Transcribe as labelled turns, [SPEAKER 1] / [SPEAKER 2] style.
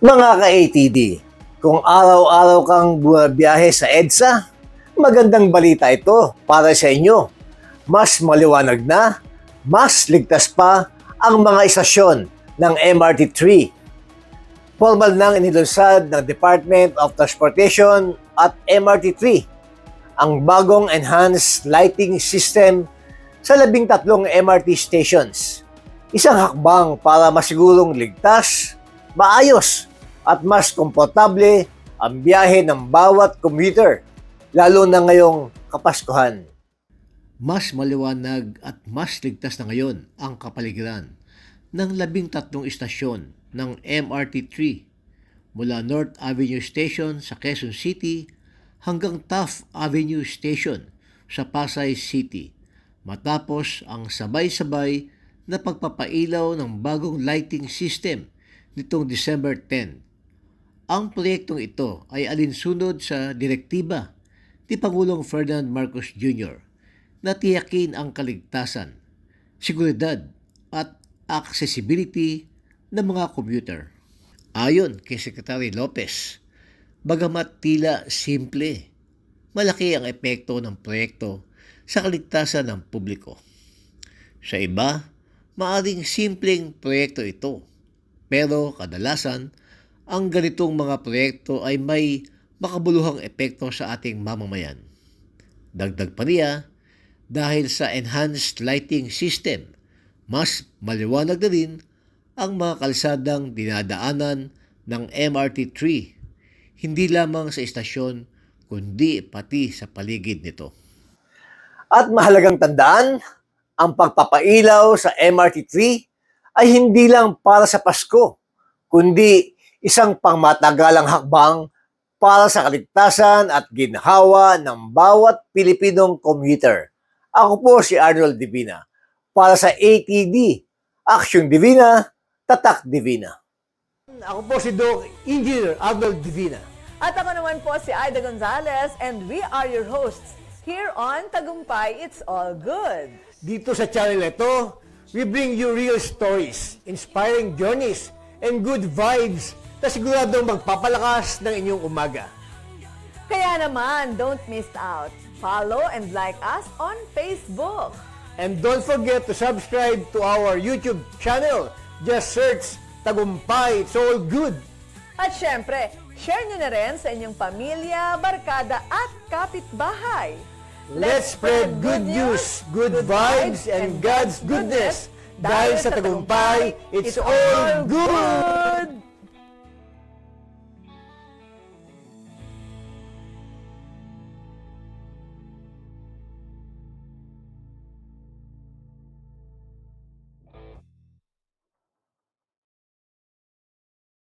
[SPEAKER 1] Mga ka-ATD, kung araw-araw kang bumabiyahe sa EDSA, magandang balita ito para sa inyo. Mas maliwanag na, mas ligtas pa ang mga istasyon ng MRT3. Formal nang inilunsad ng Department of Transportation at MRT3 ang bagong enhanced lighting system sa 13 MRT stations. Isang hakbang para masigurong ligtas, maayos at mas komportable ang biyahe ng bawat commuter, lalo na ngayong Kapaskuhan.
[SPEAKER 2] Mas maliwanag at mas ligtas na ngayon ang kapaligiran ng 13 istasyon ng MRT3 mula North Avenue Station sa Quezon City hanggang Taft Avenue Station sa Pasay City matapos ang sabay-sabay na pagpapailaw ng bagong lighting system nitong December 10. Ang proyektong ito ay alinsunod sa direktiba ni Pangulong Ferdinand Marcos Jr. na tiyakin ang kaligtasan, seguridad at accessibility ng mga commuter. Ayon kay Secretary Lopez, bagamat tila simple, malaki ang epekto ng proyekto sa kaligtasan ng publiko. Sa iba, maaring simpleng proyekto ito, pero kadalasan, ang ganitong mga proyekto ay may makabuluhang epekto sa ating mamamayan. Dagdag pa niya, dahil sa enhanced lighting system, mas maliwanag na rin ang mga kalsadang dinadaanan ng MRT3, hindi lamang sa istasyon kundi pati sa paligid nito.
[SPEAKER 1] At mahalagang tandaan, ang pagpapailaw sa MRT3 ay hindi lang para sa Pasko, kundi isang pangmatagalang hakbang para sa kaligtasan at ginhawa ng bawat Pilipinong commuter. Ako po si Arnold Divina para sa ATD, Aksyon Divina, Tatak Divina. Ako po si Doc Engineer Arnold Divina.
[SPEAKER 3] At ako naman po si Aida Gonzalez and we are your hosts here on Tagumpay It's All Good.
[SPEAKER 1] Dito sa channel ito, we bring you real stories, inspiring journeys, and good vibes na siguradong magpapalakas ng inyong umaga.
[SPEAKER 3] Kaya naman, don't miss out. Follow and like us on Facebook.
[SPEAKER 1] And don't forget to subscribe to our YouTube channel. Just search Tagumpay It's All Good.
[SPEAKER 3] At syempre, share nyo na rin sa inyong pamilya, barkada at kapitbahay.
[SPEAKER 1] Let's spread good news, good vibes, and God's goodness. Dahil sa Tagumpay, it's all good!